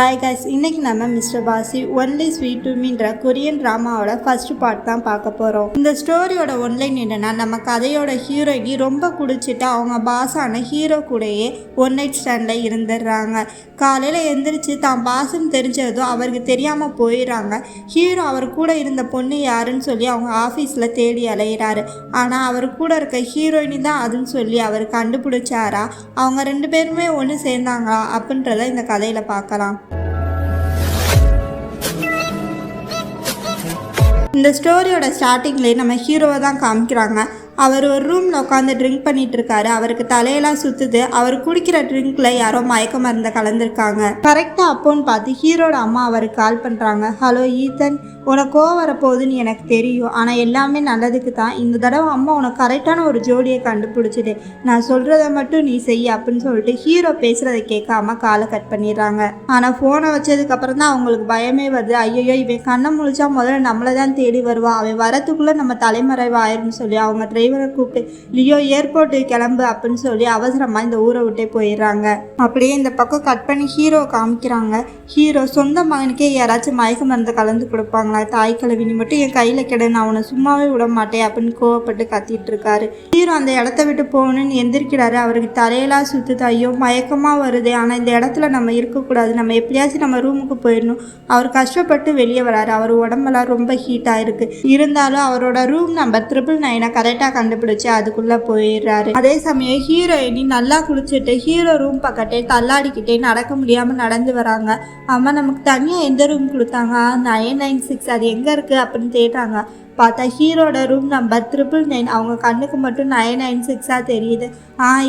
Hi guys, இன்றைக்கி நம்ம mister பாசி ஒன்லி ஸ்வீட் டு மீன்ற கொரியன் ட்ராமாவோட ஃபர்ஸ்ட் பார்ட் தான் பார்க்க போகிறோம். இந்த ஸ்டோரியோட ஒன்லைன் என்னென்னா, நம்ம கதையோட ஹீரோயினி ரொம்ப குடிச்சிட்டு அவங்க பாஸான ஹீரோ கூடயே ஒன் நைட் ஸ்டாண்டில் இருந்துடுறாங்க. காலையில் எந்திரிச்சு தான் பாஸ்ன்னு தெரிஞ்சதும் அவருக்கு தெரியாமல் போயிடுறாங்க. ஹீரோ அவர் கூட இருந்த பொண்ணு யாருன்னு சொல்லி அவங்க ஆஃபீஸில் தேடி அலையிறாரு. ஆனால் அவர் கூட இருக்க ஹீரோயினி தான் அதுன்னு சொல்லி அவர் கண்டுபிடிச்சாரா, அவங்க ரெண்டு பேருமே ஒன்று சேர்ந்தாங்களா அப்படின்றத இந்த கதையில் பார்க்கலாம். இந்த ஸ்டோரியோட ஸ்டார்டிங்லேயே நம்ம ஹீரோவை தான் காமிக்கிறாங்க. அவர் ஒரு ரூமில் உட்காந்து ட்ரிங்க் பண்ணிட்டு இருக்காரு. அவருக்கு தலையெல்லாம் சுற்றுது. அவர் குடிக்கிற ட்ரிங்க்ல யாரோ மயக்க மருந்தை கலந்துருக்காங்க. கரெக்டாக அப்போன்னு பார்த்து ஹீரோட அம்மா அவருக்கு கால் பண்ணுறாங்க. ஹலோ ஈத்தன், உனக்கு கோவம் வரப்போகுதுன்னு எனக்கு தெரியும், ஆனால் எல்லாமே நல்லதுக்கு தான். இந்த தடவை அம்மா உனக்கு கரெக்டான ஒரு ஜோடியை கண்டுபிடிச்சிட்டு நான் சொல்கிறத மட்டும் நீ செய்ய அப்படின்னு சொல்லிட்டு ஹீரோ பேசுகிறத கேட்காம காலை கட் பண்ணிடுறாங்க. ஆனால் ஃபோனை வச்சதுக்கப்புறம் தான் அவங்களுக்கு பயமே வருது. ஐயோ, இவன் கண்ணை முழிச்சா முதல்ல நம்மளை தான் தேடி வருவான், அவன் வரத்துக்குள்ளே நம்ம தலைமறைவு ஆயிரும்னு சொல்லி அவங்க டிரைவரை கூப்பிட்டு லியோ ஏர்போர்ட்டுக்கு கிளம்பு அப்படின்னு சொல்லி அவசரமாக இந்த ஊரை விட்டே போயிடுறாங்க. அப்படியே இந்த பக்கம் கட் பண்ணி ஹீரோ காமிக்கிறாங்க. ஹீரோ சொந்த மகனுக்கே யாராச்சும் மயக்க மருந்து கலந்து கொடுப்பாங்களா, தாய் கலவினி மட்டும் என் கையில் கிட, நான் அவனை சும்மாவே விட மாட்டேன் அப்படின்னு கோவப்பட்டு கத்திட்டு இருக்காரு. ஹீரோ அந்த இடத்த விட்டு போகணுன்னு எந்திரிக்கிறாரு. அவருக்கு தலையெல்லாம் சுத்துது. ஐயோ மயக்கமாக வருது, ஆனால் இந்த இடத்துல நம்ம இருக்கக்கூடாது, நம்ம எப்படியாச்சும் நம்ம ரூமுக்கு போயிடணும். அவர் கஷ்டப்பட்டு வெளியே வராரு. அவர் உடம்பெல்லாம் ரொம்ப ஹீட்டாக இருக்கு. இருந்தாலும் அவரோட ரூம் நம்பர் 999 கரெக்டாக கண்டுபிடிச்சு அதுக்குள்ளே போயிடுறாரு. அதே சமயம் ஹீரோயினி நல்லா குளிச்சுட்டு ஹீரோ ரூம் பக்கத்தே தள்ளாடிக்கிட்டே நடக்க முடியாமல் நடந்து வராங்க. அம்மா, நமக்கு தனியாக எந்த ரூம் கொடுத்தாங்க? 996, அது எங்கே இருக்குது அப்படின்னு தேடுறாங்க. பார்த்தா ஹீரோட ரூம் நம்பர் 999. அவங்க கண்ணுக்கு மட்டும் 996 தெரியுது.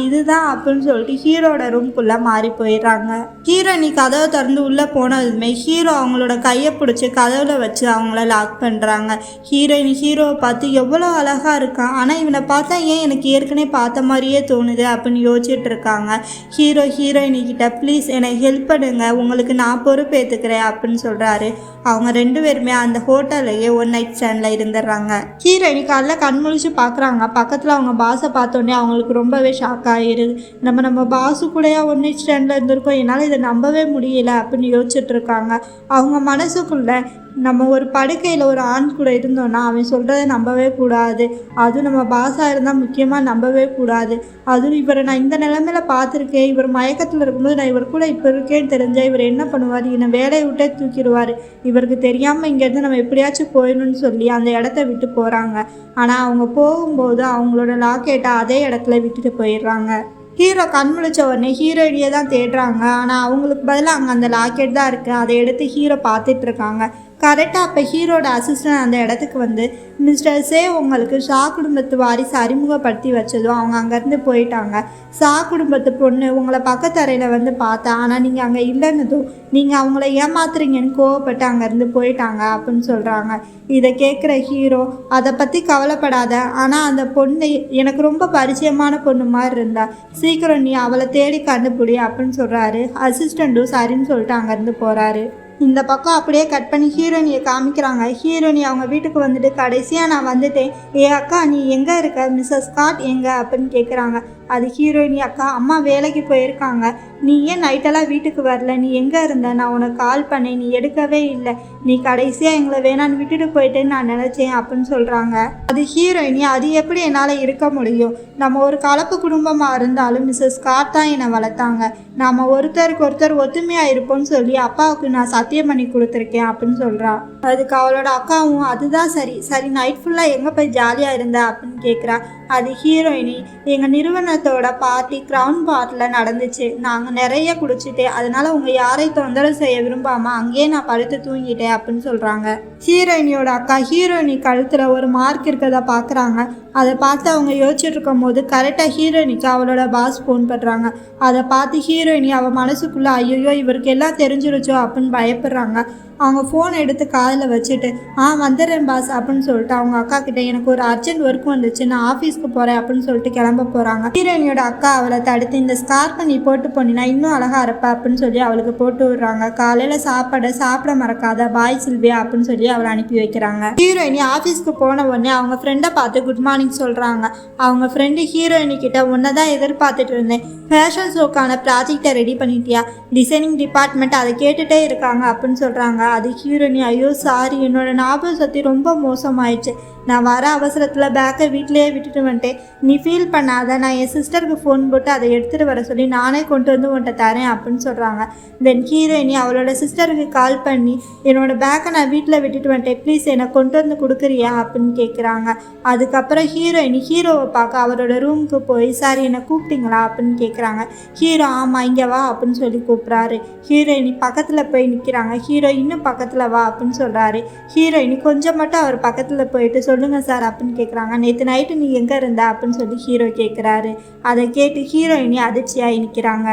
இதுதான் அப்படின்னு சொல்லிட்டு ஹீரோட ரூம்குள்ளே மாறி போயிடுறாங்க. ஹீரோயினி கதவை திறந்து உள்ளே போனதுமே ஹீரோ அவங்களோட கையை பிடிச்சி கதவுல வச்சு அவங்கள லாக் பண்ணுறாங்க. ஹீரோயினி ஹீரோவை பார்த்து எவ்வளோ அழகாக இருக்கான், ஆனால் இவனை பார்த்தா ஏன் எனக்கு ஏற்கனவே பார்த்த மாதிரியே தோணுது அப்படின்னு யோசிச்சுட்டு இருக்காங்க. ஹீரோ ஹீரோயினி கிட்ட ப்ளீஸ் எனக்கு ஹெல்ப் பண்ணுங்க, உங்களுக்கு நான் பொறுப்பேற்றுக்கிறேன் அப்படின்னு சொல்கிறாரு. அவங்க ரெண்டு பேருமே அந்த ஹோட்டல்லையே ஒன் நைட் ஸ்டாண்டில் இருந்துடுறாங்க. ஹீரோயினி காலைல கண் முழிச்சு பார்க்குறாங்க. பக்கத்தில் அவங்க பாஸை பார்த்தோன்னே அவங்களுக்கு ரொம்பவே ஷாக் ஆகிடுது. நம்ம பாஸு கூடயா ஒன் நைட் ஸ்டாண்டில் இருந்திருக்கோம், என்னால் இதை நம்பவே முடியல அப்படின்னு யோசிச்சுட்டு இருக்காங்க. அவங்க மனசுக்குள்ள நம்ம ஒரு படுக்கையில் ஒரு ஆண் கூட இருந்தோன்னா அவன் சொல்கிறத நம்பவே கூடாது, அதுவும் நம்ம பாஸாக இருந்தால் முக்கியமாக நம்பவே கூடாது. அதுவும் இவரை நான் இந்த நிலைமையில பார்த்துருக்கேன், இவர் மயக்கத்தில் இருக்கும்போது நான் இவர் கூட இப்போ இருக்கேன்னு தெரிஞ்சால் இவர் என்ன பண்ணுவார், என்னை வேலையை விட்டே தூக்கிடுவார், இவருக்கு தெரியாமல் இங்கேருந்து நம்ம எப்படியாச்சும் போயிடணும்னு சொல்லி அந்த இடத்த விட்டு போகிறாங்க. ஆனால் அவங்க போகும்போது அவங்களோட லாக்கெட்டை அதே இடத்துல விட்டுட்டு போயிடுறாங்க. ஹீரோ கண் முழிச்ச உடனே ஹீரோயினியை தான் தேடுறாங்க. ஆனால் அவங்களுக்கு பதிலாக அங்கே அந்த லாக்கெட் தான் இருக்குது. அதை எடுத்து ஹீரோ பார்த்துட்ருக்காங்க. கரெக்டாக அப்போ ஹீரோட அசிஸ்டன்ட் அந்த இடத்துக்கு வந்து, மிஸ்டர் சே உங்களுக்கு ஷா குடும்பத்து வாரிசு அறிமுகப்படுத்தி வச்சதும் அவங்க அங்கேருந்து போயிட்டாங்க. ஷா குடும்பத்து பொண்ணு உங்களை பக்கத்தறையில் வந்து பார்த்தா, ஆனால் நீங்கள் அங்கே இல்லைன்னதும் நீங்கள் அவங்கள ஏமாத்துறீங்கன்னு கோவப்பட்டு அங்கேருந்து போயிட்டாங்க அப்படின்னு சொல்கிறாங்க. இதை கேட்குற ஹீரோ, அதை பற்றி கவலைப்படாத, ஆனால் அந்த பொண்ணு எனக்கு ரொம்ப பரிச்சயமான பொண்ணு மாதிரி இருந்தா, சீக்கிரம் நீ அவளை தேடி கண்டுபிடி அப்படின்னு சொல்கிறாரு. அசிஸ்டண்ட்டும் சரின்னு சொல்லிட்டு அங்கேருந்து போகிறாரு. இந்த பக்கம் அப்படியே கட் பண்ணி ஹீரோயினியை காமிக்கிறாங்க. ஹீரோயினி அவங்க வீட்டுக்கு வந்துட்டு கடைசியாக நான் வந்துட்டேன், அக்கா நீ எங்கே இருக்க, மிஸ்ஸஸ் ஸ்காட் எங்கே அப்படின்னு கேட்குறாங்க. அது ஹீரோயினி, அக்கா அம்மா வேலைக்கு போயிருக்காங்க, நீ ஏன் நைட்டெல்லாம் வீட்டுக்கு வரல, நீ எங்கே இருந்த, நான் உனக்கு கால் பண்ணேன் நீ எடுக்கவே இல்லை, நீ கடைசியாக எங்களை வேணான்னு விட்டுட்டு போயிட்டேன்னு நான் நினச்சேன் அப்படின்னு சொல்கிறாங்க. அது ஹீரோயினி, அது எப்படி என்னால் இருக்க முடியும், நம்ம ஒரு கலப்பு குடும்பமாக இருந்தாலும் மிஸ்ஸஸ் ஸ்காட் தான் என்னை வளர்த்தாங்க, நாம் ஒருத்தருக்கு ஒருத்தர் ஒத்துமையாக இருப்போம்னு சொல்லி அப்பாவுக்கு நான் சத்தியம் பண்ணி கொடுத்துருக்கேன் அப்படின்னு சொல்கிறா. அதுக்கு அவளோட அக்காவும் அதுதான் சரி சரி நைட் ஃபுல்லாக எங்கே போய் ஜாலியாக இருந்த அப்படின்னு கேட்குறா. அது ஹீரோயினி, எங்கள் நிறுவனத்தோட பார்ட்டி கிரவுண்ட் பார்ட்டில் நடந்துச்சு, நாங்கள் நிறைய குடிச்சிட்டேன், அதனால் உங்கள் யாரையும் தொந்தரவு செய்ய விரும்பாமல் அங்கேயே நான் படுத்து தூங்கிட்டேன் அப்படின்னு சொல்கிறாங்க. ஹீரோயினியோட அக்கா ஹீரோயினி கழுத்தில் ஒரு மார்க் இருக்கிறத பார்க்குறாங்க. அதை பார்த்து அவங்க யோசிச்சுட்டு இருக்கும் போது கரெக்டாக ஹீரோயினிக்கு அவளோட பாஸ் ஃபோன் பண்ணுறாங்க. அதை பார்த்து ஹீரோயினி அவள் மனசுக்குள்ளே ஐயோ இவருக்கு எல்லாம் தெரிஞ்சிருச்சோ அப்படின்னு பயப்படுறாங்க. அவங்க ஃபோன் எடுத்து காதில் வச்சுட்டு வந்துடுறேன் பாஸ் அப்படின்னு சொல்லிட்டு அவங்க அக்கா கிட்ட எனக்கு ஒரு அர்ஜென்ட் ஒர்க் வந்துச்சு, நான் ஆஃபீஸ்க்கு போகிறேன் அப்படின்னு சொல்லிட்டு கிளம்ப போகிறாங்க. ஹீரோயினியோட அக்கா அவளை தடுத்து இந்த ஸ்கார்ஃபை நீ போட்டு போனீங்கன்னா இன்னும் அழகாக இருப்ப அப்படின்னு சொல்லி அவளுக்கு போட்டு விடுறாங்க. காலையில் சாப்பிட மறக்காத, பாய் சில்வியா அப்படின்னு சொல்லி அவளை அனுப்பி வைக்கிறாங்க. ஹீரோயினி ஆஃபீஸ்க்கு போன உடனே அவங்க ஃப்ரெண்டை பார்த்து குட் மார்னிங் சொல்கிறாங்க. அவங்க ஃப்ரெண்டு ஹீரோயினி கிட்ட ஒன்றை தான் எதிர்பார்த்துட்டு இருந்தேன், ஃபேஷன் ஷோக்கான ப்ராஜெக்டை ரெடி பண்ணிட்டியா, டிசைனிங் டிபார்ட்மெண்ட் அதை கேட்டுகிட்டே இருக்காங்க அப்படின்னு சொல்கிறாங்க. அது ஹீரோயினி ஐயோ சாரி, என்னோட ஞாபக சக்தி ரொம்ப மோசமாயிடுச்சு, நான் வர அவசரத்தில் பேக்கை வீட்டிலேயே விட்டுட்டு வந்துட்டேன், நீ ஃபீல் பண்ணாத, நான் என் சிஸ்டருக்கு ஃபோன் போட்டு அதை எடுத்துகிட்டு வர சொல்லி நானே கொண்டு வந்து உன்ட்ட தரேன் அப்படின்னு சொல்கிறாங்க. தென் ஹீரோயினி அவளோட சிஸ்டருக்கு கால் பண்ணி என்னோட பேக்கை நான் வீட்டில் விட்டுட்டு வந்துட்டேன், ப்ளீஸ் எனக்கு கொண்டு வந்து கொடுக்குறியா அப்படின்னு கேட்குறாங்க. அதுக்கப்புறம் ஹீரோயினி ஹீரோவை பார்க்க அவரோட ரூமுக்கு போய் சார் என்னை கூப்பிட்டீங்களா அப்படின்னு கேட்குறாங்க. ஹீரோ ஆமாம் இங்கே வா அப்படின்னு சொல்லி கூப்பிட்றாரு. ஹீரோயினி பக்கத்தில் போய் நிற்கிறாங்க. ஹீரோ இன்னும் பக்கத்தில் வா அப்படின்னு சொல்கிறாரு. ஹீரோயினி கொஞ்சம் மட்டும் அவர் பக்கத்தில் போயிட்டு சொல்லுங்கள் சார் அப்படின்னு கேட்குறாங்க. நேற்று நைட்டு நீ எங்கே இருந்த அப்படின்னு சொல்லி ஹீரோ கேட்குறாரு. அதை கேட்டு ஹீரோயினி அதிர்ச்சியாக நிற்கிறாங்க.